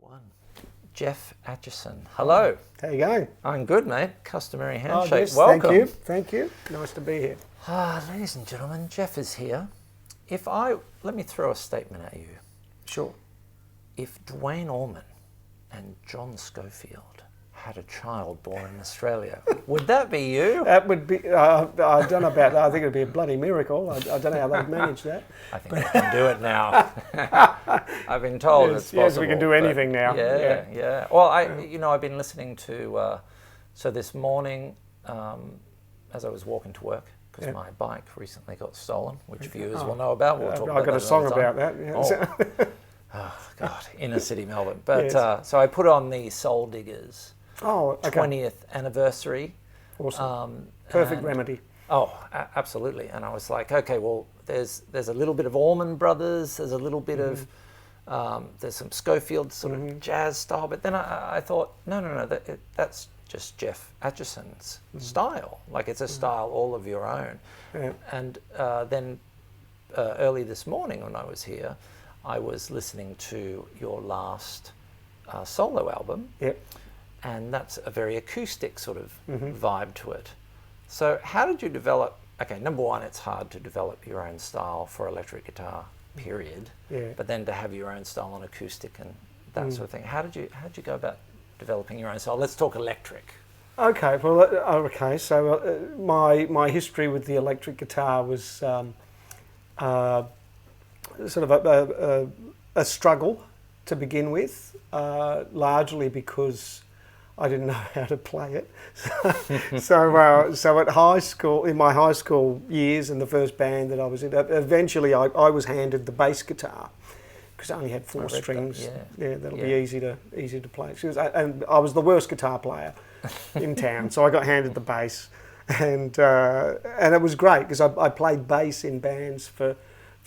One. Geoff Achison. Hello. How you going? I'm good, mate. Customary Oh, handshake. yes, Welcome. Thank you. Nice to be here. Ladies and gentlemen, Geoff is here. Let me throw a statement at you. Sure. If Dwayne Allman and John Schofield had a child born in Australia, would that be you? That would be, I don't know about that. I think it would be a bloody miracle. I don't know how they'd manage that. I think we can do it now. I've been told it's possible. Yes, we can do anything now. Yeah. Well, I've been listening to, so this morning, as I was walking to work, because my bike recently got stolen, which viewers will know about. We'll talk about I've got a song about that. Yeah. Oh God, inner city Melbourne. But so I put on the Souldiggers 20th anniversary. Awesome. Perfect remedy. Oh, absolutely. And I was like, okay, well, there's a little bit of Allman Brothers, there's a little bit of, there's some Schofield sort of jazz style, but then I thought, no, that's just Geoff Achison's style. Like it's a style all of your own. Yeah. And then early this morning when I was here, I was listening to your last solo album. Yep. And that's a very acoustic sort of vibe to it. So how did you develop, okay, number one, it's hard to develop your own style for electric guitar, period. Yeah. But then to have your own style on acoustic and that sort of thing. How did you go about developing your own style? Let's talk electric. Okay, well, so my history with the electric guitar was sort of a struggle to begin with, largely because I didn't know how to play it. So at high school, in my high school years, in the first band that I was in, eventually I was handed the bass guitar because it only had four strings. That'll be easy to play. And I was the worst guitar player in town, so I got handed the bass, and it was great because I played bass in bands for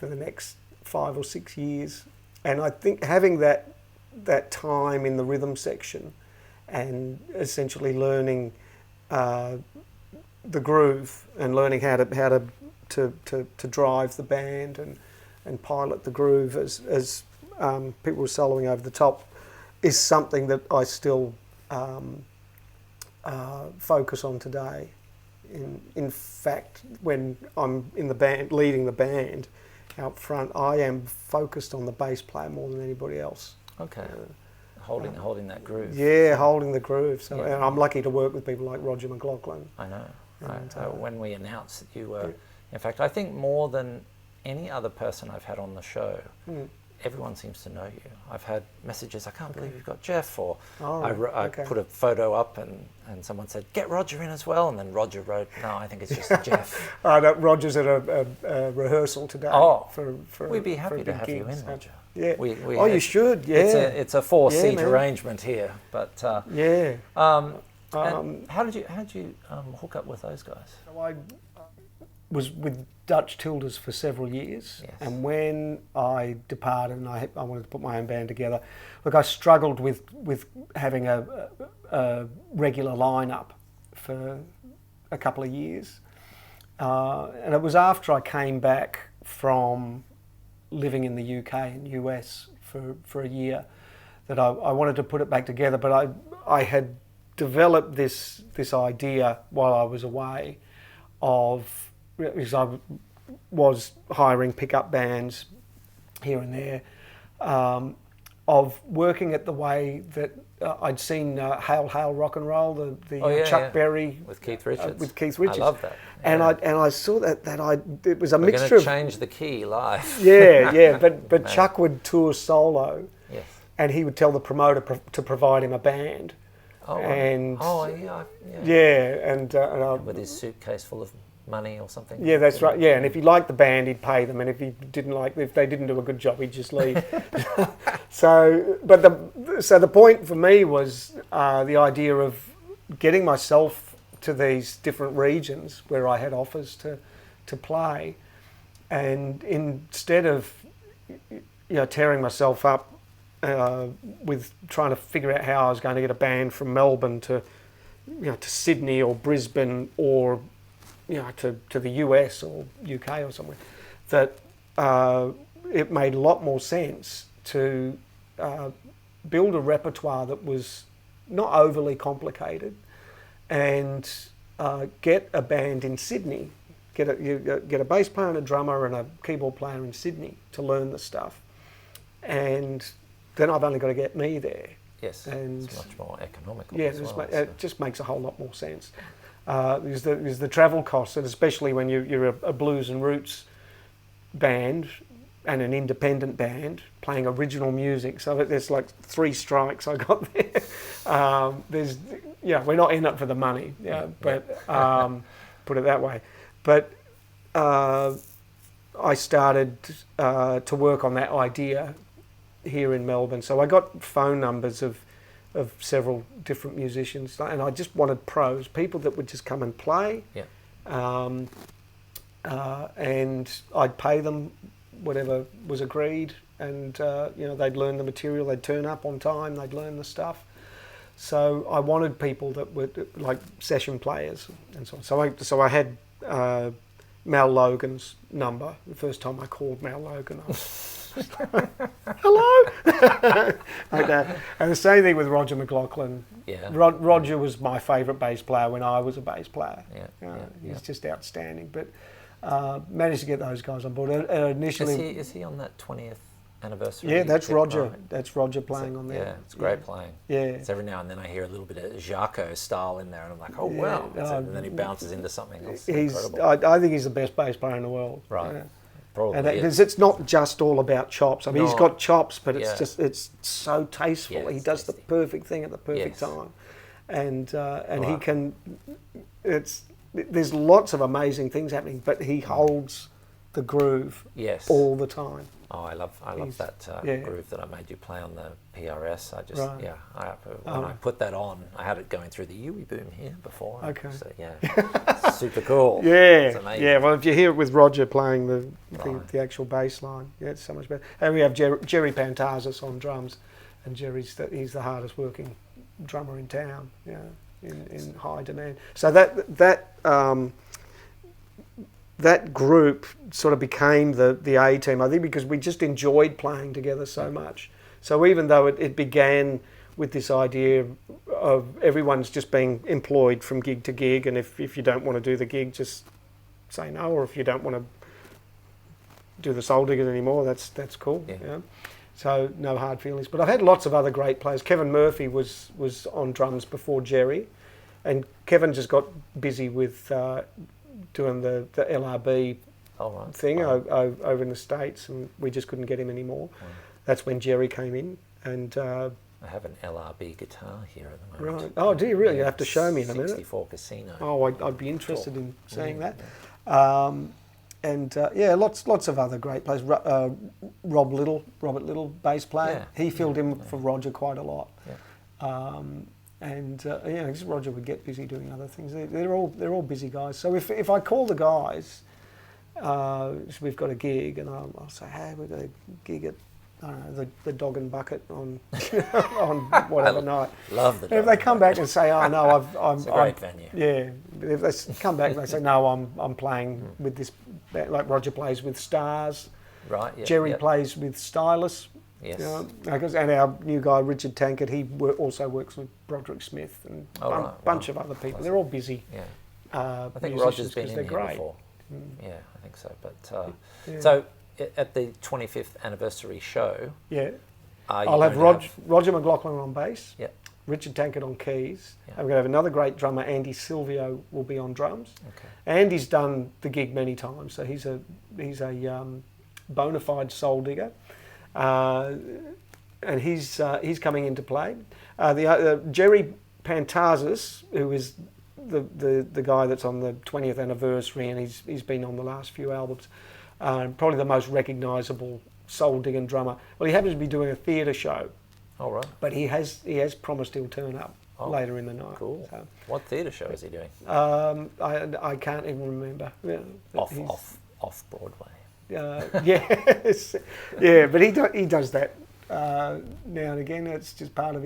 the next 5 or 6 years, and I think having that time in the rhythm section and essentially learning the groove and learning how to drive the band and pilot the groove as people were soloing over the top is something that I still focus on today. In fact, when I'm in the band, leading the band out front, I am focused on the bass player more than anybody else. Okay. Holding that groove. Yeah, holding the groove. So, and I'm lucky to work with people like Roger Mclaughlin. I know. When we announced that you were, in fact, I think more than any other person I've had on the show, everyone seems to know you. I've had messages, I can't believe you've got Geoff, or I put a photo up and someone said, get Roger in as well, and then Roger wrote, no, I think it's just Geoff. Roger's at a rehearsal today. For we'd be happy to have you in, Roger. Yeah. You should. Yeah. It's a 4-seat arrangement here, but yeah. And how did you hook up with those guys? So I was with Dutch Tilders for several years, and when I departed and I wanted to put my own band together, look, I struggled with having a regular lineup for a couple of years, and it was after I came back from living in the UK and US for a year that I wanted to put it back together, but I had developed this idea while I was away because I was hiring pickup bands here and there, of working at the way that I'd seen Hail Hail Rock and Roll, the Chuck Berry with Keith Richards. I love that. Yeah. And I saw that it was a We're mixture going to change the key live. But Chuck would tour solo, and he would tell the promoter to provide him a band. And with his suitcase full of money or something. Yeah, that's right. Yeah, and if he liked the band, he'd pay them, and if they didn't do a good job, he'd just leave. So the point for me was the idea of getting myself to these different regions where I had offers to play, and instead of tearing myself up with trying to figure out how I was going to get a band from Melbourne to Sydney or Brisbane or to the US or UK or somewhere, that it made a lot more sense to build a repertoire that was not overly complicated, and get a band in Sydney, get a bass player and a drummer and a keyboard player in Sydney to learn the stuff, and then I've only got to get me there. Yes, and it's much more economical. Yeah, it just makes a whole lot more sense. There's the travel costs, and especially when you're a blues and roots band and an independent band playing original music. So there's like 3 strikes I got there. We're not in it for the money. But put it that way. But I started to work on that idea here in Melbourne. So I got phone numbers of several different musicians, and I just wanted pros, people that would just come and play. Yeah. And I'd pay them whatever was agreed, and they'd learn the material, they'd turn up on time, they'd learn the stuff. So I wanted people that were like session players and so on. So I had Mal Logan's number. The first time I called Mal Logan, I was hello. And the same thing with Roger Mclaughlin. Yeah. Roger was my favourite bass player when I was a bass player. He's just outstanding. But managed to get those guys on board. Initially, is he on that 20th anniversary? Yeah, that's Roger. Right. That's Roger playing on there. Yeah, it's great playing. Yeah. It's every now and then I hear a little bit of Jaco style in there, and I'm like, oh wow! And then he bounces into something else. Incredible. I think he's the best bass player in the world. Right. Yeah. Probably. And it's not just all about chops. I mean, he's got chops, but it's so tasteful. Yeah, he does tasty. the perfect thing at the perfect time, and he can. There's lots of amazing things happening, but he holds the groove all the time. Oh, I love that groove that I made you play on the PRS. I just when I put that on, I had it going through the Yui boom here before. Okay. So it's super cool. Yeah, it's amazing. Yeah. Well, if you hear it with Roger playing the actual bass line, it's so much better. And we have Jerry Pantazis on drums, and he's the hardest working drummer in town. Yeah, in high demand. So that group sort of became the A team, I think, because we just enjoyed playing together so much. So even though it began with this idea of everyone's just being employed from gig to gig, and if you don't want to do the gig, just say no, or if you don't want to do the Souldiggers anymore, that's cool. Yeah. So no hard feelings. But I've had lots of other great players. Kevin Murphy was on drums before Jerry, and Kevin just got busy with doing the LRB thing over in the States, and we just couldn't get him anymore. That's when Jerry came in, and I have an LRB guitar here at the moment. Right. Oh, do you really? You have to show me in a minute. 64 Casino. Oh, I'd be interested in seeing that. Yeah. Lots of other great players. Robert Little, bass player. Yeah. He filled in for Roger quite a lot. Yeah. Because Roger would get busy doing other things. They're all busy guys. So if I call the guys, we've got a gig, and I'll say, hey, we've got a gig at, I don't know, the Dog and Bucket on on whatever night. Love the. And if they come back and say, oh no, it's a great venue. Yeah, if they come back and they say, no, I'm playing with this, like Roger plays with Stars. Right. Yeah, Jerry plays with Stylus. Yes. And our new guy, Richard Tankard, he also works with Broderick Smith and a bunch of other people. They're all busy. Yeah. I think Roger's been in here great. Before. Yeah, I think so. But so at the 25th anniversary show, I'll have Roger Mclaughlin on bass. Yeah. Richard Tankard on keys. Yeah. And we're going to have another great drummer, Andy Silvio, will be on drums. Okay. Andy's done the gig many times, so he's a bona fide soul digger. And he's coming into play. Jerry Pantazis, who is the guy that's on the 20th anniversary, and he's been on the last few albums, probably the most recognisable soul digging drummer. Well, he happens to be doing a theatre show. All right. But he has promised he'll turn up later in the night. Cool. So, what theatre show is he doing? I can't even remember. Off Broadway. Yes, yeah, but he does that now and again. It's just part of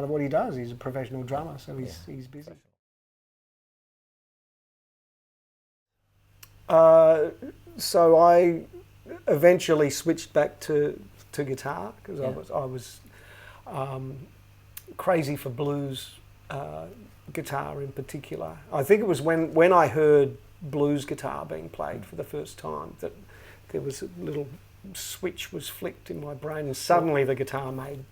what he does. He's a professional drummer, so he's busy. So I eventually switched back to guitar because I was crazy for blues guitar in particular. I think it was when I heard blues guitar being played for the first time that there was a little switch was flicked in my brain, and suddenly the guitar made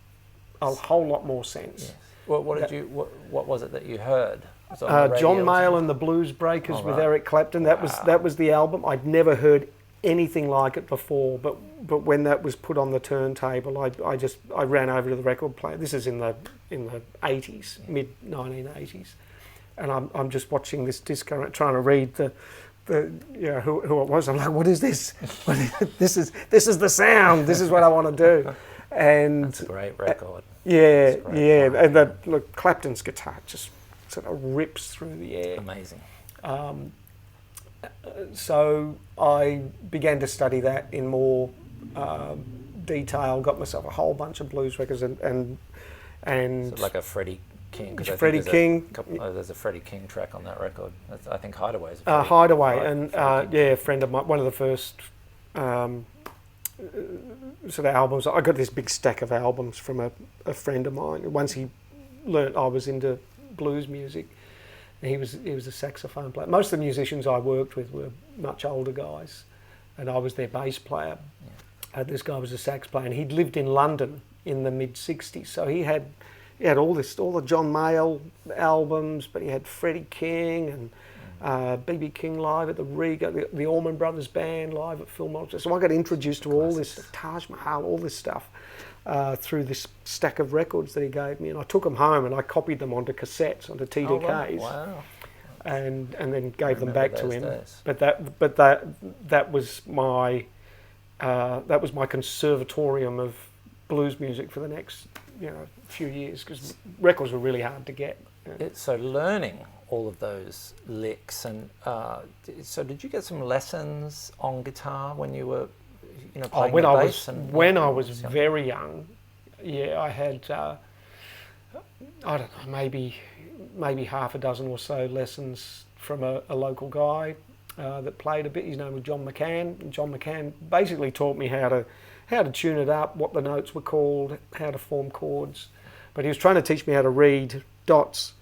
a whole lot more sense. Yes. Well, what was it that you heard? Was it on the radio John or Mayall something? and the Bluesbreakers with right. Eric Clapton. That was the album. I'd never heard anything like it before, but when that was put on the turntable, I ran over to the record player. This is in the 80s, mid 1980s, and I'm just watching this disc, trying to read the who it was. I'm like, what is this? This is the sound. This is what I want to do. And That's a great record. Yeah, great. and Clapton's guitar just sort of rips through the air. Amazing. So I began to study that in more detail. Got myself a whole bunch of blues records and So like a Freddie King. 'Cause I think Freddie King. There's a Freddie King track on that record. I think Hideaway's. Hideaway, Right, and Freddie King. a friend of mine, one of the first sort of albums. I got this big stack of albums from a friend of mine. Once he learnt I was into blues music, and he was a saxophone player. Most of the musicians I worked with were much older guys, and I was their bass player. Yeah. This guy was a sax player, and he'd lived in London in the mid '60s, so he had all the John Mayall albums, but he had Freddie King and B.B. King live at the Riga, the Allman Brothers Band live at Philmonster. So I got introduced to all this, Taj Mahal, all this stuff through this stack of records that he gave me, and I took them home and I copied them onto cassettes, onto TDKs, Wow. and then gave them back to him. Days. But that was my conservatorium of blues music for the next few years, because records were really hard to get. So learning all of those licks, and so did you get some lessons on guitar when you were playing when the I bass? was very young, I had I don't know, maybe half a dozen or so lessons from a local guy that played a bit. His name was John McCann. And John McCann basically taught me how to tune it up, what the notes were called, how to form chords. But he was trying to teach me how to read dots,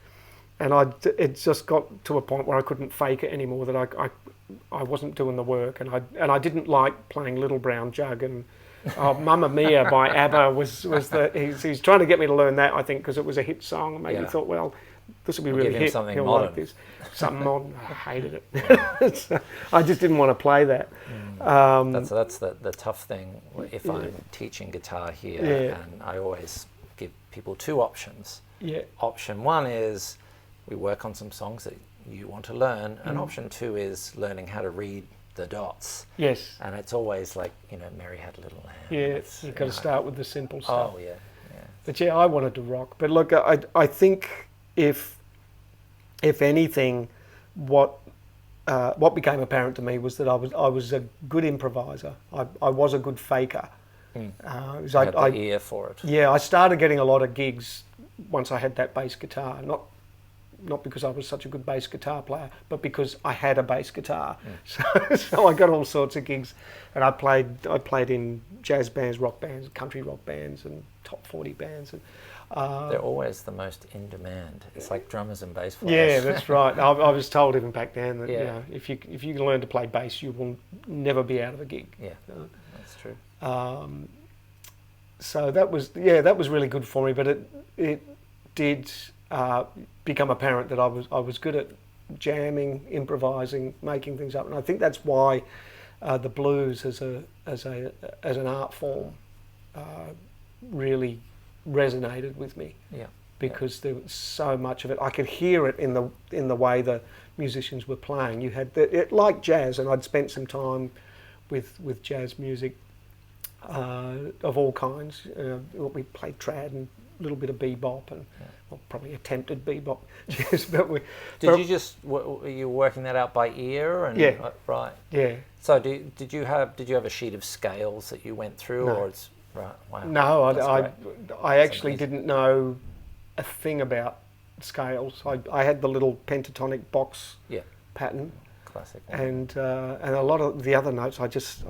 and it just got to a point where I couldn't fake it anymore. That I wasn't doing the work, and I didn't like playing Little Brown Jug and Mamma Mia by ABBA was he's trying to get me to learn that, I think, because it was a hit song, and maybe he thought, well, this will be really hit. He'll like this. Something modern. I hated it. So I just didn't want to play that. That's the tough thing if I'm teaching guitar here, and I always give people two options. Yeah. Option one is we work on some songs that you want to learn, and option two is learning how to read the dots. Yes. And it's always like, Mary Had a Little Lamb. Yeah, you've got to start with the simple stuff. Oh, yeah. But I wanted to rock. But look, I think if anything, what became apparent to me was that I was a good improviser. I was a good faker. You had the ear for it. Yeah, I started getting a lot of gigs once I had that bass guitar. Not because I was such a good bass guitar player, but because I had a bass guitar. So I got all sorts of gigs, and I played in jazz bands, rock bands, country rock bands, and top 40 bands. And they're always the most in demand. It's like drummers and bass players. Yeah, that's right. I was told even back then that if you can learn to play bass, you will never be out of a gig. Yeah, that's true. So that was really good for me, but it did become apparent that I was good at jamming, improvising, making things up, and I think that's why the blues as an art form really resonated with me. Yeah. Because there was so much of it. I could hear it in the way the musicians were playing. You had like jazz, and I'd spent some time with jazz music of all kinds. We played trad and a little bit of bebop, and probably attempted bebop. Were you working that out by ear? And, yeah. Right. Yeah. So did you have a sheet of scales that you went through, No. or it's right? Wow. No, I actually didn't know a thing about scales. I had the little pentatonic box pattern. Classic. And a lot of the other notes I just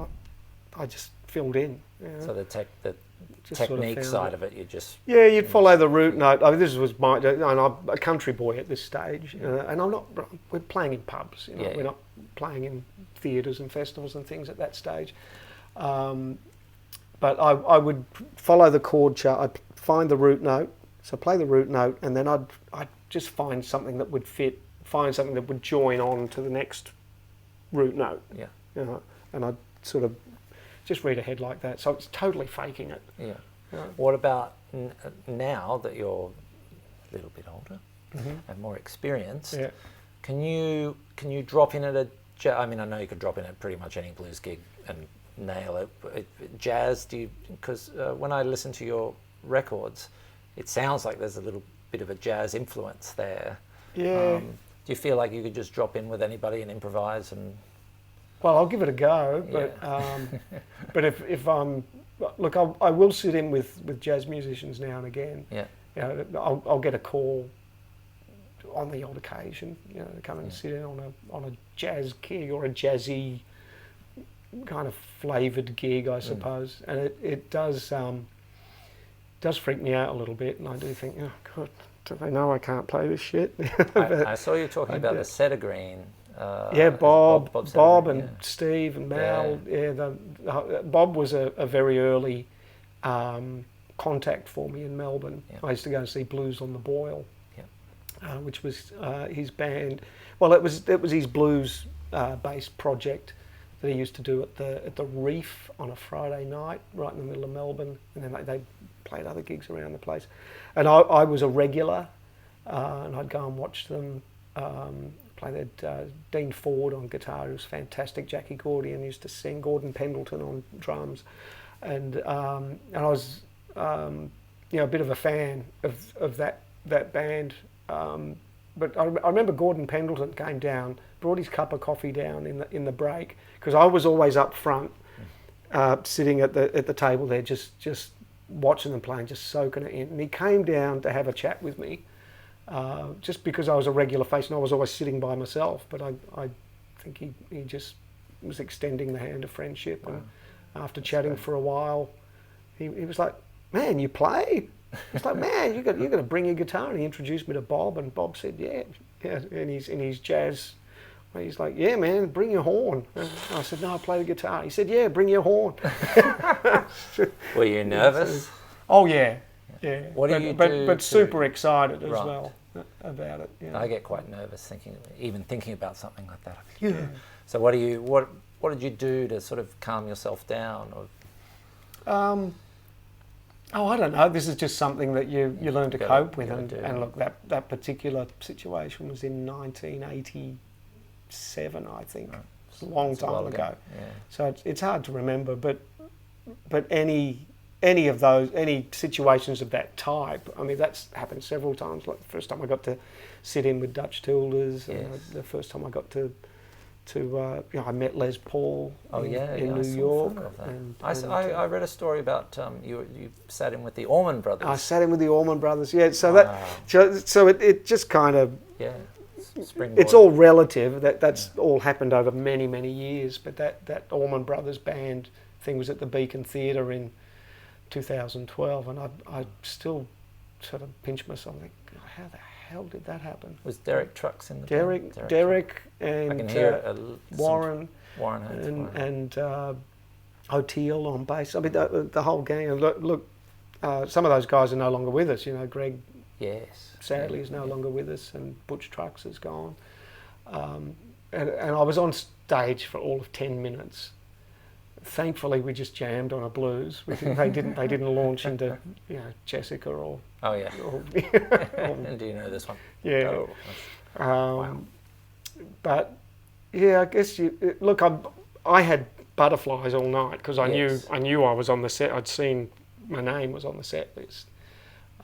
filled in. So the Just sort of technique found side it. of it, you just... Yeah, you'd follow the root note. I mean, this was and I'm a country boy at this stage, and we're playing in pubs, we're not playing in theatres and festivals and things at that stage. But I would follow the chord chart, I'd find the root note, so play the root note, and then I'd just find something that would fit, find something that would join on to the next root note. Yeah. And I'd sort of just read ahead like that. So it's totally faking it. Yeah. What about now that you're a little bit older and more experienced? Yeah. Can you drop in at I mean, I know you could drop in at pretty much any blues gig and nail it. Jazz, because when I listen to your records, it sounds like there's a little bit of a jazz influence there. Yeah. Do you feel like you could just drop in with anybody and improvise and... Well, I'll give it a go, but but if look, I will sit in with jazz musicians now and again. Yeah. I'll get a call on the odd occasion, to come and sit in on a jazz gig or a jazzy kind of flavoured gig, I suppose, and it does freak me out a little bit, and I do think, oh God, do they know I can't play this shit? I saw you talking about the Setter Green. Bob and Steve and Mayall. Bob was a very early contact for me in Melbourne. I used to go and see Blues on the Boil, which was his band. Well, it was his blues based project that he used to do at the Reef on a Friday night, right in the middle of Melbourne, and then they played other gigs around the place. And I was a regular, and I'd go and watch them. Played Dean Ford on guitar, who was fantastic. Jackie Gordian used to sing. Gordon Pendleton on drums, and I was a bit of a fan of that band. But I remember Gordon Pendleton came down, brought his cup of coffee down in the break, because I was always up front, sitting at the table there, just watching them playing, just soaking it in. And he came down to have a chat with me. Just because I was a regular face and I was always sitting by myself, but I think he just was extending the hand of friendship. And after chatting for a while, he was like, "Man, you play?" It's like, "Man, you got to bring your guitar." And he introduced me to Bob, and Bob said, "Yeah." And he's jazz. He's like, "Yeah, man, bring your horn." And I said, "No, I play the guitar." He said, "Yeah, bring your horn." Were you nervous? Oh yeah. Yeah, what do you do? But super excited as well about it. Yeah. I get quite nervous thinking about something like that. Yeah. So what did you do to sort of calm yourself down? Or? I don't know. This is just something that you learn to cope with, and look, that particular situation was in 1987, I think, a long time ago. Yeah. So it's hard to remember, but any situations of that type, I mean, that's happened several times. Like the first time I got to sit in with Dutch Tilders, and the first time I got to I met Les Paul in New York. I read a story about you sat in with the Allman Brothers. I sat in with the Allman Brothers, so it just kind of... Yeah. It's all relative. That's all happened over many, many years, but that Allman Brothers band thing was at the Beacon Theatre in 2012, and I still sort of pinch myself, like, how the hell did that happen? Was Derek Trucks in the band? Derek and I can hear Warren and O'Teal on bass. I mean, the whole gang. And look, some of those guys are no longer with us. Greg, sadly, is no longer with us, and Butch Trucks is gone. And I was on stage for all of 10 minutes. Thankfully, we just jammed on a blues. They didn't launch into Jessica or. Oh yeah. And do you know this one? Yeah. Wow. But yeah, I guess I had butterflies all night because I knew I was on the set. I'd seen my name was on the set list.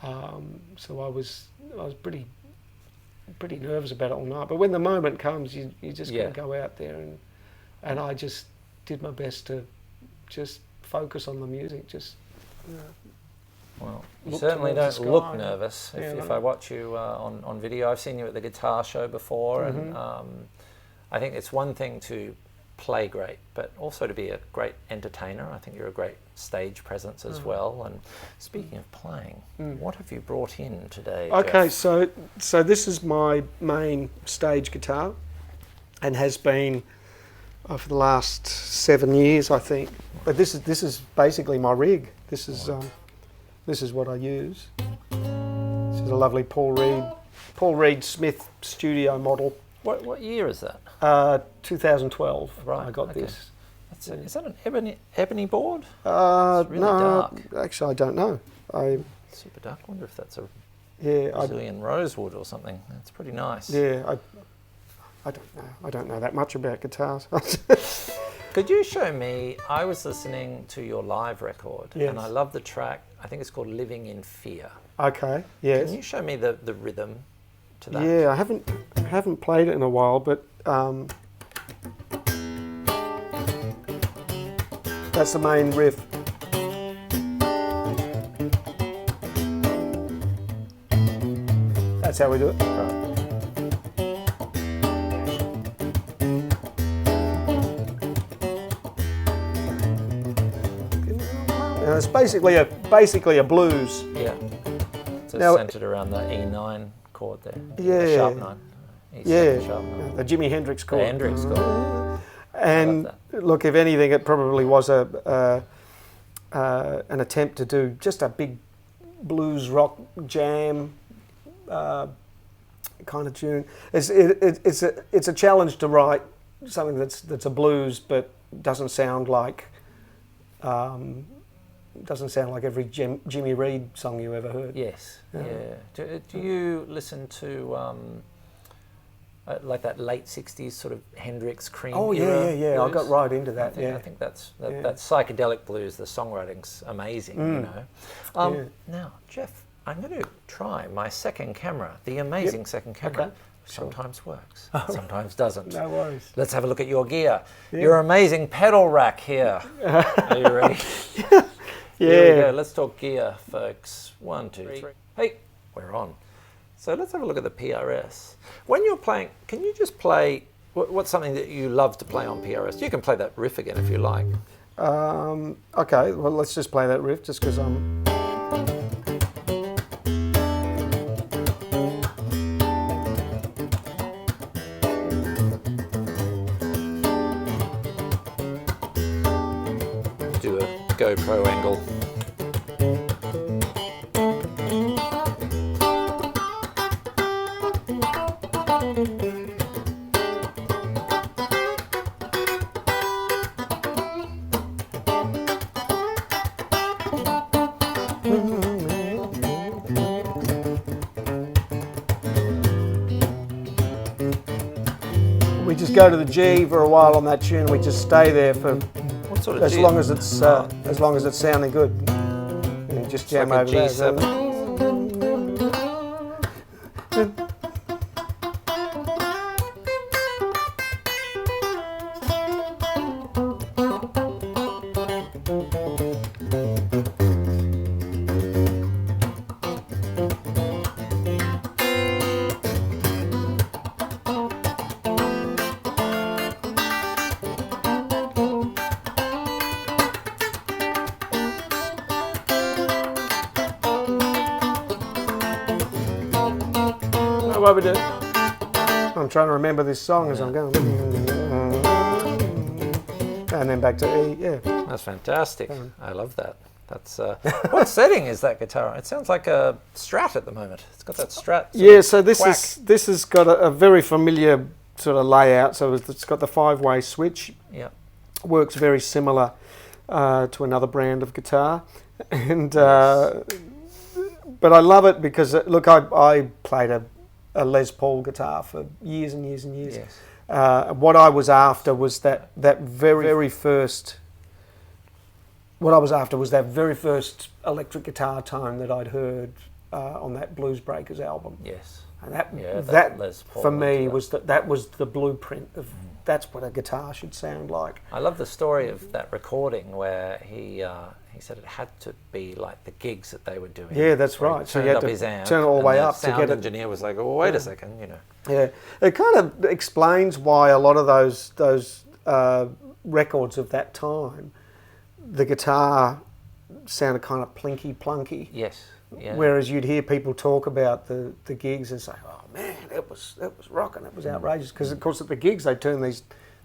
So I was pretty nervous about it all night. But when the moment comes, you just got to go out there, and I just did my best to just focus on the music. Well, you certainly don't look nervous. If I watch you on video, I've seen you at the guitar show before, and I think it's one thing to play great, but also to be a great entertainer. I think you're a great stage presence as well. And speaking of playing, what have you brought in today, Okay, Geoff? so this is my main stage guitar, and has been for the last 7 years, I think. But this is basically my rig. This is what I use. This is a lovely Paul Reed Smith studio model. What year is that? 2012. Right, I got okay. this. Is that an ebony board? It's really dark. Actually, I don't know. Super dark. I wonder if that's a Yeah, Brazilian rosewood or something. That's pretty nice. I don't know. I don't know that much about guitars. Could you show me? I was listening to your live record, Yes. and I love the track. I think it's called "Living in Fear." Okay. Yes. Can you show me the rhythm to that? Yeah, I haven't played it in a while, but that's the main riff. That's how we do it. Right. And it's basically a blues. Yeah. So Now- centered around the E9 chord there. Yeah. Sharp 9. E7 Yeah, sharp 9. the Jimi Hendrix chord. The Hendrix chord. And I look, if anything, it probably was an attempt to do just a big blues rock jam kind of tune. It's a challenge to write something that's a blues but doesn't sound like every Jimmy Reed song you ever heard. Yes. Yeah. Do you listen to like that late '60s sort of Hendrix Cream? Oh era yeah. I blues? got right into that. I think that's that psychedelic blues. The songwriting's amazing. You know. Now, Geoff, I'm going to try my second camera. The amazing second camera. Okay. Sometimes works, sometimes doesn't. No worries. Let's have a look at your gear. Your amazing pedal rack here. Are you ready? Here we go. Let's talk gear, folks. 1, 2, 3. Hey, we're on. So let's have a look at the PRS. When you're playing, can you just play, what's something that you love to play on PRS? You can play that riff again if you like. Okay, well, let's just play that riff just because I'm... Do a GoPro angle. We just go to the G for a while on that tune. We just stay there for What sort of as G? long as it's sounding good. And just It's jam like a over G7. that. What we do? I'm trying to remember this song as I'm going. And then back to E, yeah. That's fantastic. I love that. That's what setting is that guitar? It sounds like a Strat at the moment. It's got that Strat. Yeah, so this quack. this has got a very familiar sort of layout. So it's got the 5-way switch. Yeah. Works very similar to another brand of guitar, and but I love it because look, I played a Les Paul guitar for years and years and years. Yes. What I was after was that very first. What I was after was that very first electric guitar tone that I'd heard on that Bluesbreakers album. Yes. And that Les Paul for me guitar. was that was the blueprint of that's what a guitar should sound like. I love the story of that recording where he said it had to be like the gigs that they were doing. Yeah, that's Where he right. So turned you had up to his amp, turn it all the and way the up to sound get it. engineer was like, "Oh, wait a second," you know. Yeah, it kind of explains why a lot of those records of that time, the guitar sounded kind of plinky plunky. Yes. Yeah. Whereas you'd hear people talk about the gigs and say, "Oh man, it was rocking, it was outrageous." Because of course at the gigs they turn these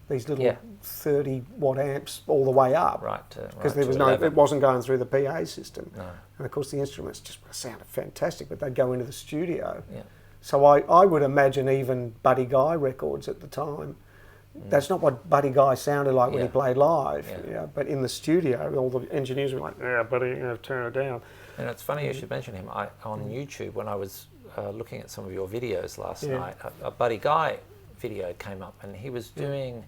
little 30-watt amps all the way up, right? Because there was it wasn't going through the PA system. No. And of course the instruments just sounded fantastic, but they'd go into the studio. Yeah. So I would imagine even Buddy Guy records at the time. That's not what Buddy Guy sounded like when he played live. Yeah. You know, but in the studio, all the engineers were like, "Yeah, buddy, you know, turn it down." And it's funny you should mention him. On YouTube, when I was looking at some of your videos last night, a Buddy Guy video came up, and he was doing.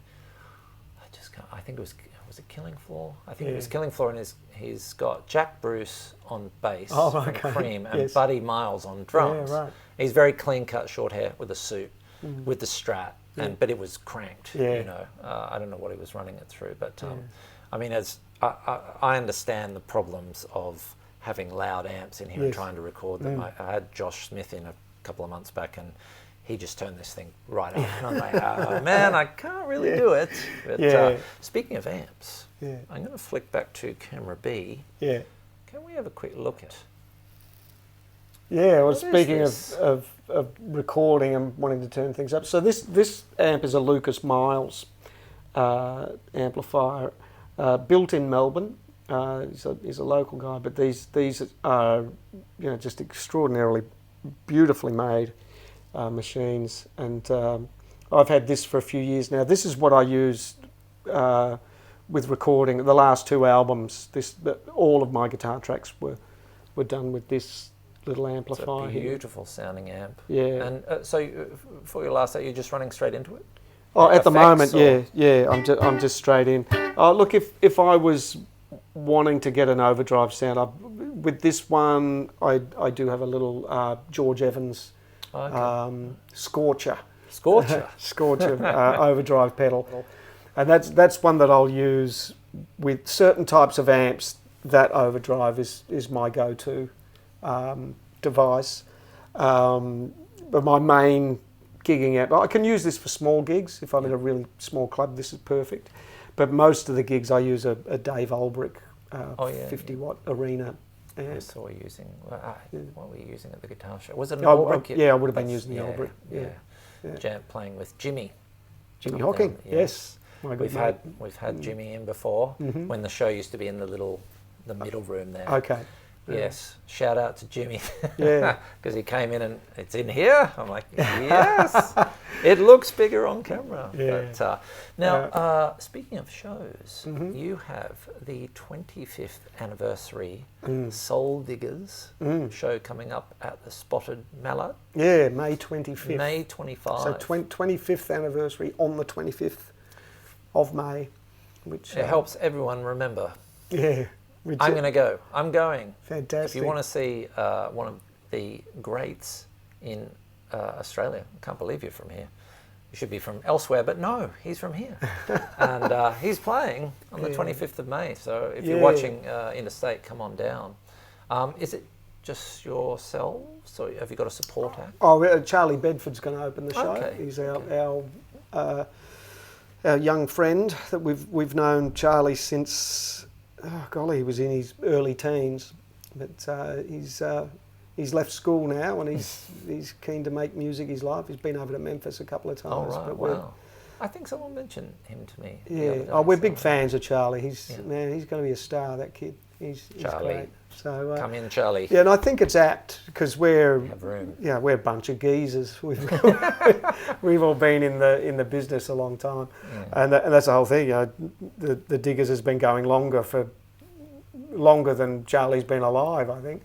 I think it was it Killing Floor? I think it was Killing Floor, and he's got Jack Bruce on bass from Cream and Buddy Myles on drums. Yeah, right. He's very clean cut, short hair with a suit, with the Strat, but it was cranked. Yeah. You know, I don't know what he was running it through, but I mean, as I understand the problems of having loud amps in here and trying to record them. I had Josh Smith in a couple of months back, and he just turned this thing right up. And I'm like, oh, man, I can't really do it. But speaking of amps, I'm going to flick back to camera B. Yeah. Can we have a quick look at? Yeah, well, speaking of recording and wanting to turn things up, so this amp is a Lucas Myles amplifier, built in Melbourne. He's a local guy, but these are just extraordinarily beautifully made machines, and I've had this for a few years now. This is what I use with recording the last two albums. All of my guitar tracks were done with this little amplifier. It's a beautiful sounding amp. Yeah. And so for your last set, you're just running straight into it? Oh, at the moment, I'm just straight in. Look, if I was wanting to get an overdrive sound, with this one, I do have a little George Evans Scorcher overdrive pedal, and that's one that I'll use with certain types of amps. That overdrive is my go-to device, but my main gigging amp, I can use this for small gigs. If I'm in a really small club, this is perfect. But most of the gigs I use a Dave Olbrich 50-watt arena amp. I saw you using, what were you using at the guitar show? Was it an Olbrich? Yeah, I would have been using the Olbrich. Jam playing with Jimmy Hocking, yes. We've had Jimmy in before when the show used to be in the middle room there. Okay. Yes, shout out to Jimmy. Yeah. Because he came in and it's in here. I'm like, yes, it looks bigger on camera. Yeah. But, now, speaking of shows, you have the 25th anniversary Souldiggers show coming up at the Spotted Mallard. Yeah, May 25th. May 25. So 25th anniversary on the 25th of May. Which it helps everyone remember. Yeah. I'm going to go. I'm going. Fantastic. If you want to see one of the greats in Australia, I can't believe you're from here. You should be from elsewhere, but no, he's from here. And he's playing on the 25th of May. So if you're watching interstate, come on down. Is it just yourselves, or have you got a support act? Oh, Charlie Bedford's going to open the show. Okay. He's our young friend that we've known Charlie since... Oh golly, he was in his early teens, but he's left school now and he's keen to make music his life. He's been over to Memphis a couple of times. Oh right, wow! I think someone mentioned him to me. Yeah, we're big fans of Charlie. He's going to be a star. That kid, he's great. So come in, Charlie. Yeah, and I think it's apt because we're a bunch of geezers. We've all been in the business a long time, and that's the whole thing. You know, the Diggers has been going longer than Charlie's been alive, I think.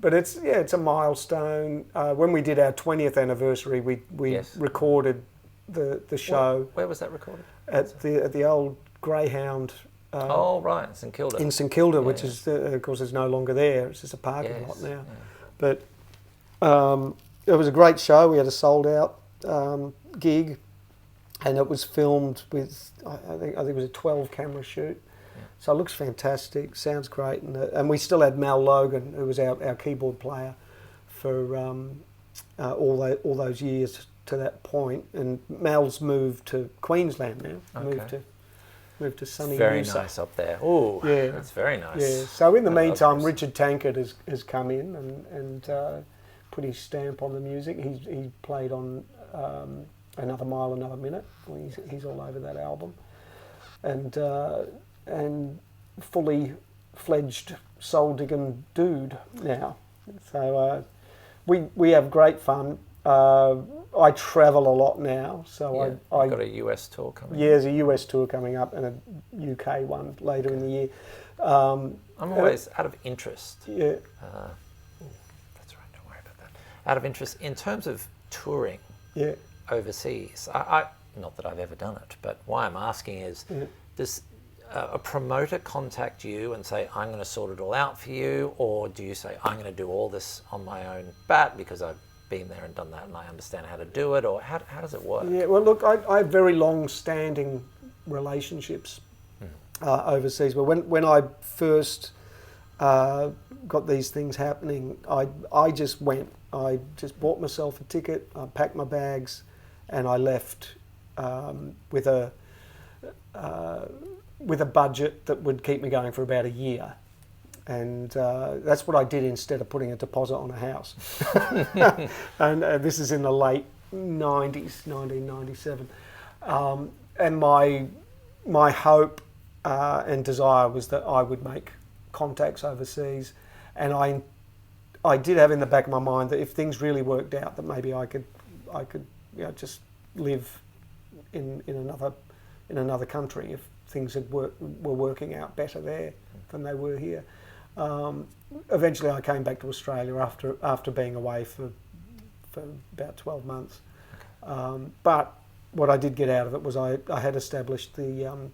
But it's a milestone. When we did our 20th anniversary, we recorded the show. Where was that recorded? At the old Greyhound. Right, St Kilda. In St Kilda, which is, of course, is no longer there. It's just a parking lot now. Yeah. But it was a great show. We had a sold-out gig, and it was filmed with, I think it was a 12-camera shoot. Yeah. So it looks fantastic, sounds great. And we still had Mal Logan, who was our keyboard player for all those years to that point, and Mal's moved to Queensland now. Okay. Moved to sunny Very Noosa. nice up there. Oh, Yeah. that's very nice. Yeah. So in the I love meantime, this. Richard Tankard has come in and put his stamp on the music. He played on Another Mile, Another Minute. He's all over that album, and fully fledged soul digging dude now. So we have great fun. I travel a lot now, so Yeah, I got a US tour coming. yeah, there's a US tour coming up and a UK one later in the year. I'm always out of interest. Yeah. That's right. Don't worry about that. Out of interest in terms of touring Yeah. overseas. I not that I've ever done it, but why I'm asking is, does a promoter contact you and say, I'm going to sort it all out for you, or do you say, I'm going to do all this on my own bat because I've been there and done that and I understand how to do it, or how does it work? Yeah, well, look, I have very long-standing relationships overseas. But when I first got these things happening, I just went. I just bought myself a ticket, I packed my bags, and I left with a budget that would keep me going for about a year. And that's what I did instead of putting a deposit on a house. And this is in the late 90s, 1997. And my hope and desire was that I would make contacts overseas. And I did have in the back of my mind that if things really worked out, that maybe I could just live in another country if things were working out better there than they were here. Eventually I came back to Australia after being away for about 12 months. But what I did get out of it was I had established the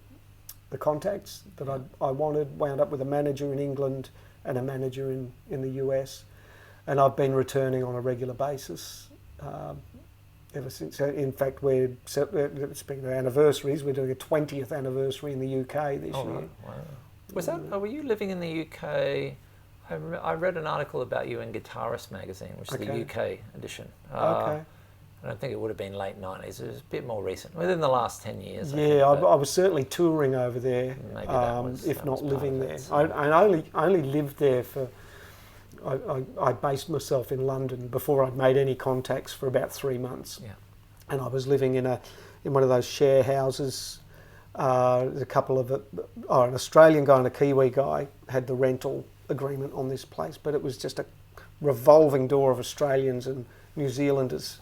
contacts that I wanted, wound up with a manager in England and a manager in the US, and I've been returning on a regular basis ever since. In fact, speaking of anniversaries, we're doing a 20th anniversary in the UK this year. Right. Wow. Was that? Were you living in the UK? I read an article about you in Guitarist magazine, which is the UK edition. Okay. I don't think it would have been late 90s. It was a bit more recent, within the last 10 years. Yeah, I was certainly touring over there, Maybe that was, if that not was part living of there. it. I only lived there for. I based myself in London before I'd made any contacts for about 3 months. Yeah. And I was living in one of those share houses. There's a couple of an Australian guy and a Kiwi guy had the rental agreement on this place, but it was just a revolving door of Australians and New Zealanders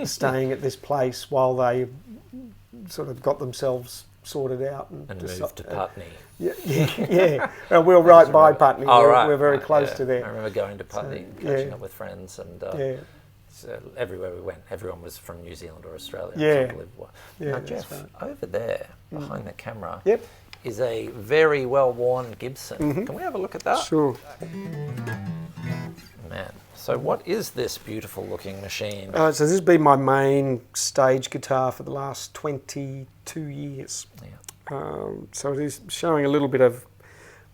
staying at this place while they sort of got themselves sorted out and moved to Putney. Yeah. We're right by Putney. We're very close to there. I remember going to Putney, catching up with friends, and so everywhere we went, everyone was from New Zealand or Australia. Now, Geoff, over there, behind the camera, is a very well-worn Gibson. Mm-hmm. Can we have a look at that? Sure. Man, so what is this beautiful-looking machine? So this has been my main stage guitar for the last 22 years. Yeah. So it is showing a little bit of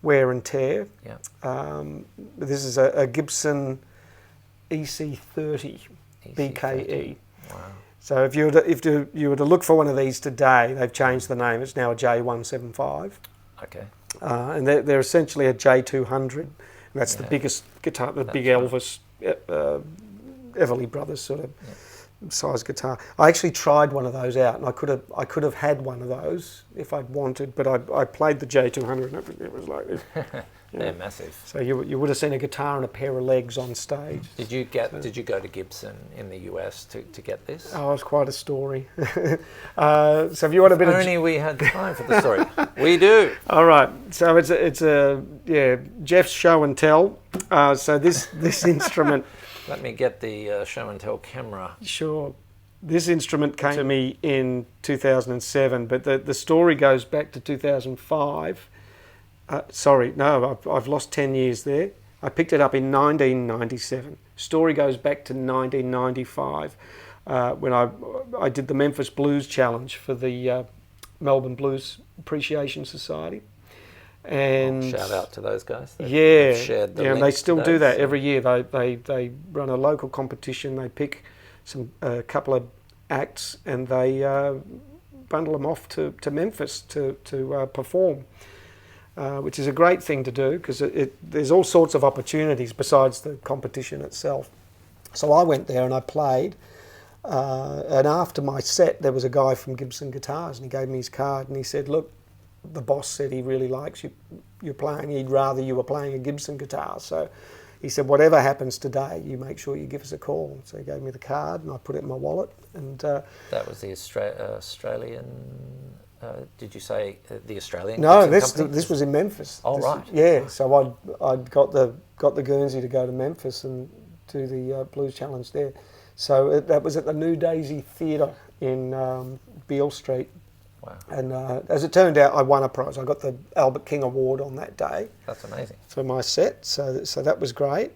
wear and tear. Yeah. This is a Gibson EC30 BKE. Wow. So if you were to look for one of these today, they've changed the name. It's now a J175. Okay. And they're essentially a J200. And that's the biggest guitar, the big Elvis, Everly Brothers sort of size guitar. I actually tried one of those out, and I could have had one of those if I'd wanted, but I played the J200, and it was like this. They're massive. So you would have seen a guitar and a pair of legs on stage. Did you go to Gibson in the US to get this? Oh, it's quite a story. So if you want a bit Only we had time for the story. We do. All right. So it's a Geoff's show and tell. So this instrument. Let me get the show and tell camera. Sure. This instrument came to me in 2007, but the story goes back to 2005. I've lost 10 years there. I picked it up in 1997. Story goes back to 1995 when I did the Memphis Blues Challenge for the Melbourne Blues Appreciation Society. And shout out to those guys. They've shared the and they still do that every year. Yeah. They run a local competition. They pick a couple of acts, and they bundle them off to Memphis to perform, which is a great thing to do because there's all sorts of opportunities besides the competition itself. So I went there and I played, and after my set there was a guy from Gibson Guitars, and he gave me his card and he said, look, the boss said he really likes you're playing, he'd rather you were playing a Gibson guitar, so he said whatever happens today you make sure you give us a call. So he gave me the card and I put it in my wallet, and that was the Australian did you say the Australian? No, this was in Memphis. Oh, right. Yeah, so I'd got the Guernsey to go to Memphis and do the Blues Challenge there. So that was at the New Daisy Theatre in Beale Street. Wow. And as it turned out, I won a prize. I got the Albert King Award on that day. That's amazing. For my set, so that was great.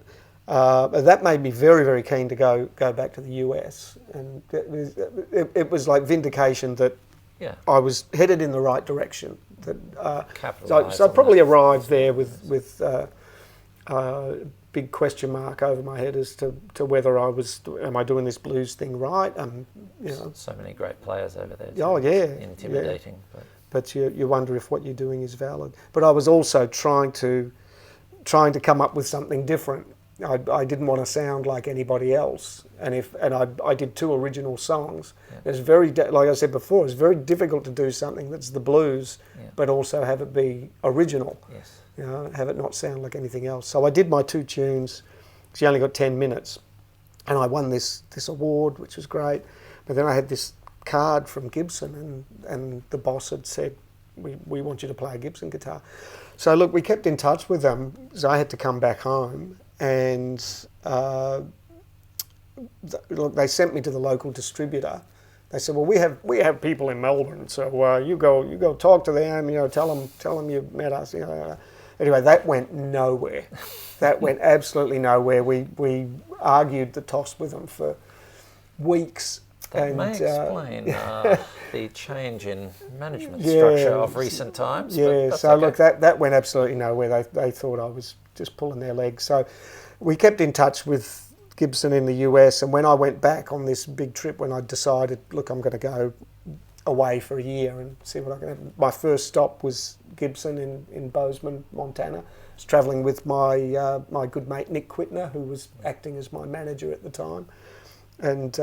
That made me very, very keen to go back to the US. And it was like vindication that I was headed in the right direction. So I probably arrived there with big question mark over my head as to whether am I doing this blues thing right? So many great players over there. Oh yeah, intimidating. Yeah. But you wonder if what you're doing is valid. But I was also trying to come up with something different. I didn't want to sound like anybody else, and I did 2 original songs. Yeah. It's like I said before, it's very difficult to do something that's the blues, but also have it be original. Yes. Have it not sound like anything else. So I did my 2 tunes, because you only got 10 minutes, and I won this award, which was great. But then I had this card from Gibson, and the boss had said, we want you to play a Gibson guitar. So look, we kept in touch with them, so I had to come back home, and look, they sent me to the local distributor. They said, well, we have people in Melbourne, so you go talk to them, tell them you met us. Anyway, that went nowhere. That went absolutely nowhere. We argued the toss with them for weeks. That may explain the change in management structure of recent times. Yeah, so okay. Look, that went absolutely nowhere. They thought I was just pulling their leg. So we kept in touch with Gibson in the US, and when I went back on this big trip, when I decided, look, I'm going to go away for a year and see what I can have. My first stop was Gibson in Bozeman, Montana. I was travelling with my my good mate Nick Quitner, who was acting as my manager at the time. And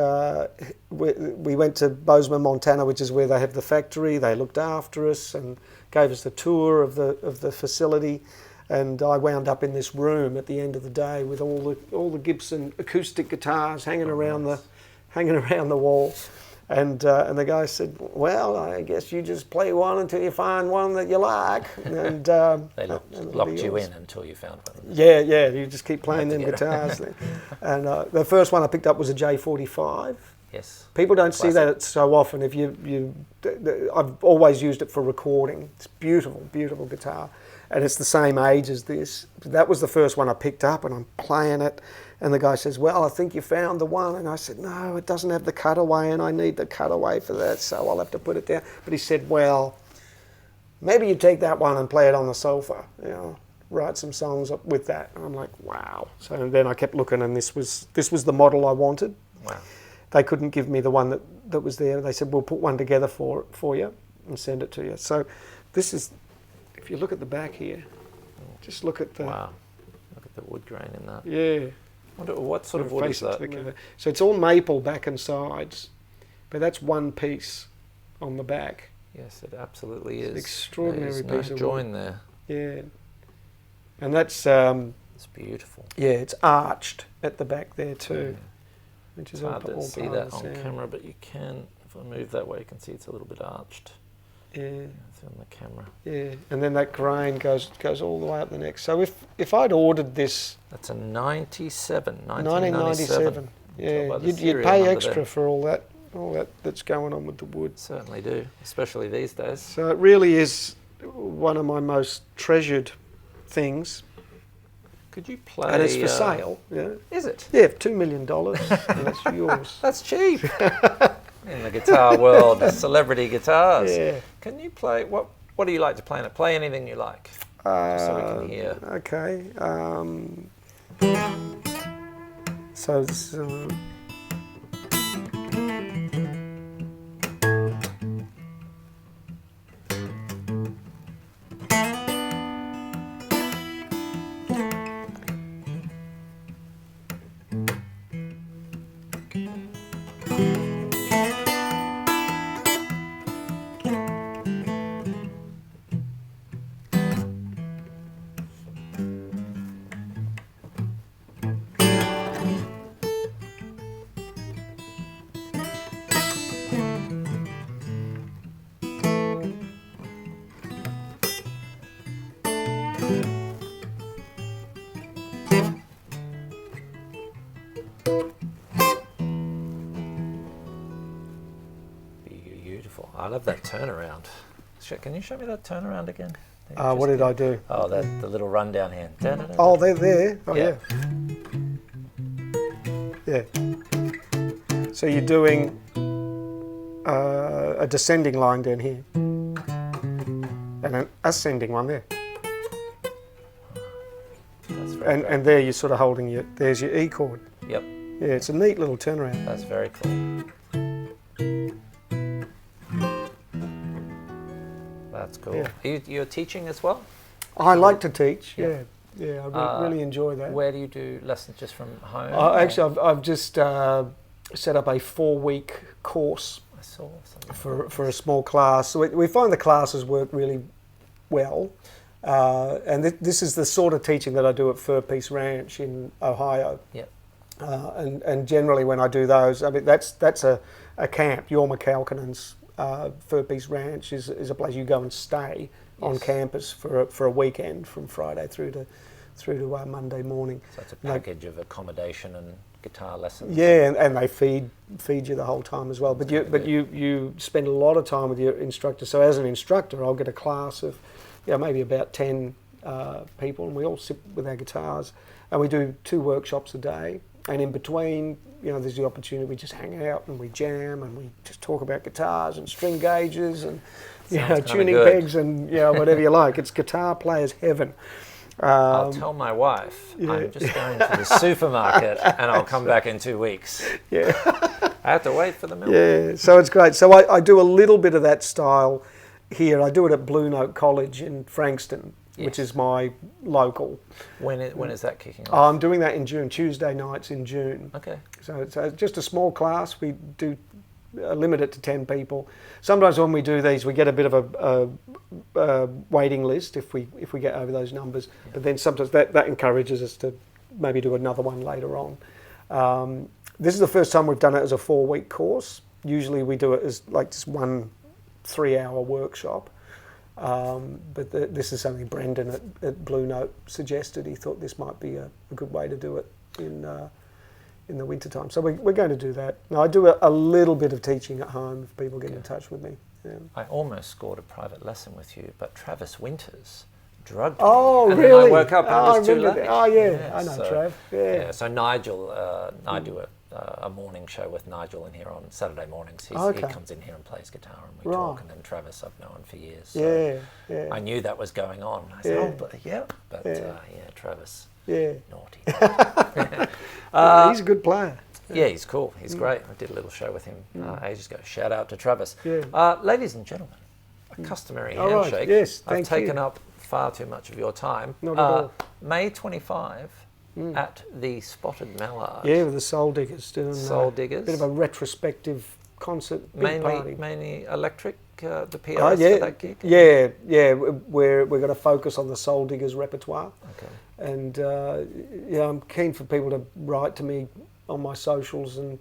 we went to Bozeman, Montana, which is where they have the factory. They looked after us and gave us the tour of the facility. And I wound up in this room at the end of the day with all the Gibson acoustic guitars hanging around the wall. And the guy said, well, I guess you just play one until you find one that you like. And they locked you in until you found one. Yeah, you just keep playing them guitars. And the first one I picked up was a J45. Yes. People don't see that so often. If I've always used it for recording. It's beautiful, beautiful guitar. And it's the same age as this. That was the first one I picked up, and I'm playing it. And the guy says, well, I think you found the one. And I said, no, it doesn't have the cutaway, and I need the cutaway for that, so I'll have to put it down. But he said, well, maybe you take that one and play it on the sofa, write some songs up with that. And I'm like, wow. So then I kept looking, and this was the model I wanted. Wow. They couldn't give me the one that was there. They said, we'll put one together for you and send it to you. So this is, if you look at the back here, just look at the... Wow. Look at the wood grain in that. Yeah. What sort of wood is that? So it's all maple back and sides, but that's one piece on the back. Yes, it absolutely is. It's an extraordinary piece of join wood. There. Yeah. And that's... it's beautiful. Yeah, it's arched at the back there too. Yeah. Which is it's hard to see that on camera, but you can, if I move that way, you can see it's a little bit arched. Yeah. It's on the camera. Yeah, and then that grain goes all the way up the neck. So if I'd ordered this... That's a 1997. Yeah, you'd pay extra for all that that's going on with the wood. Certainly do, especially these days. So it really is one of my most treasured things. Could you play... And it's for sale. Yeah. Is it? Yeah, $2 million, and it's yours. That's cheap. In the guitar world, celebrity guitars. Yeah. Can you play... What do you like to play in it? Play anything you like, just so we can hear. Okay. So this is... Beautiful. I love that turnaround. Can you show me that turnaround again? What did I do? Oh, the little rundown here. Oh, they're there. Oh, Yeah. yeah. Yeah. So you're doing a descending line down here. And an ascending one there. That's very great. And there you're sort of holding there's your E chord. Yep, Yeah, it's a neat little turnaround. that's very cool. That's cool. Yeah. You're teaching as well? I like to teach, Yeah. yeah. I really enjoy that. Where do you do lessons, just from home? Actually, I've just set up a 4-week course I saw something. for a small class. So we find the classes work really well. And this is the sort of teaching that I do at Fur Peace Ranch in Ohio. Yep. And generally when I do those, I mean, that's a camp. Your Mclaughlins Fur Peace Ranch is a place you go and stay on campus for a weekend from Friday through to Monday morning. So it's a package of accommodation and guitar lessons. Yeah, and they feed you the whole time as well. But you spend a lot of time with your instructor. So as an instructor, I'll get a class of maybe about 10 people, and we all sit with our guitars, and we do 2 workshops a day. And in between, there's the opportunity we just hang out and we jam and we just talk about guitars and string gauges and tuning pegs and whatever you like. It's guitar players' heaven. I'll tell my wife I'm just going to the supermarket and I'll come back in 2 weeks. Yeah. I have to wait for the milk. Yeah, so it's great. So I do a little bit of that style here. I do it at Blue Note College in Frankston, which is my local. When is that kicking off? I'm doing that in June, Tuesday nights in June. Okay. So it's just a small class. We do limit it to 10 people. Sometimes when we do these, we get a bit of a waiting list if we get over those numbers. Yeah. But then sometimes that encourages us to maybe do another one later on. This is the first time we've done it as a 4-week course. Usually we do it as like just one 3-hour workshop. But this is something Brendan at Blue Note suggested. He thought this might be a good way to do it in the winter time. So we're going to do that. Now I do a little bit of teaching at home if people get in touch with me. Yeah. I almost scored a private lesson with you, but Travis Winters drugged me. Oh, and really? Then I woke up and it was too late. Oh, yeah. I know Trav. Yeah. So Nigel, I do a morning show with Nigel in here on Saturday mornings. He comes in here and plays guitar and we talk. And then Travis I've known for years. So yeah. I knew that was going on. I said, Travis. Yeah. Naughty. He's a good player. Yeah, he's cool. He's great. I did a little show with him ages ago. Shout out to Travis. Yeah. Ladies and gentlemen, a customary handshake. Right. Yes, thank I've taken up far too much of your time. Not at all. May 25 at the Spotted Mallard. Yeah, with the Souldiggers doing Souldiggers. A bit of a retrospective concert. Big party. Mainly electric. The PRS for that gig. Yeah. We're going to focus on the Souldiggers repertoire. Okay. And I'm keen for people to write to me on my socials and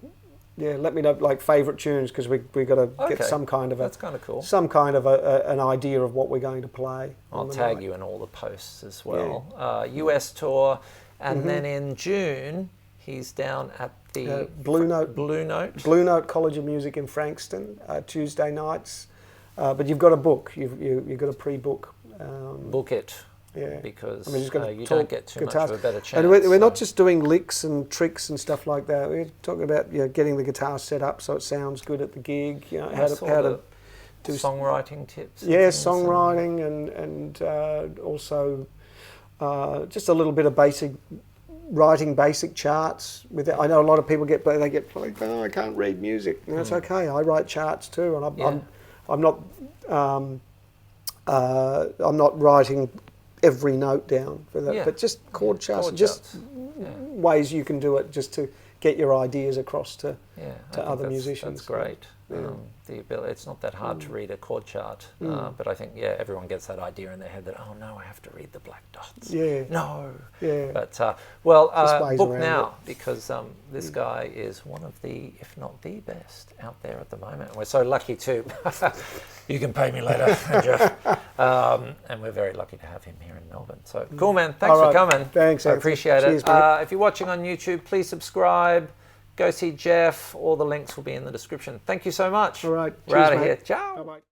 let me know like favourite tunes because we got to get some kind of that's kind of cool. Some kind of an idea of what we're going to play. I'll tag you in all the posts as well. US tour, and then in June he's down at the Blue Note College of Music in Frankston Tuesday nights. But you've got to book. You've got to pre-book. Book it. Yeah, because you don't get too much of a better chance. And we're not just doing licks and tricks and stuff like that. We're talking about getting the guitar set up so it sounds good at the gig. How to do songwriting tips. Yeah, songwriting and also just a little bit of writing basic charts. I know a lot of people get like, I can't read music. And that's okay. I write charts too, and I'm not writing every note down for that, but just chord charts, just ways you can do it just to get your ideas across to other musicians. That's great. Yeah. The ability, it's not that hard to read a chord chart, but I think everyone gets that idea in their head that, oh no, I have to read the black dots. Yeah. No. Yeah. But ways book around now, because this guy is one of the, if not the best out there at the moment. And we're so lucky to. You can pay me later, Geoff. And we're very lucky to have him here in Melbourne. So cool, man. Thanks for coming. Thanks. I appreciate Cheers, it. mate. If you're watching on YouTube, please subscribe. Go see Geoff. All the links will be in the description. Thank you so much. All right. We're out of mate. here. Ciao. Bye-bye.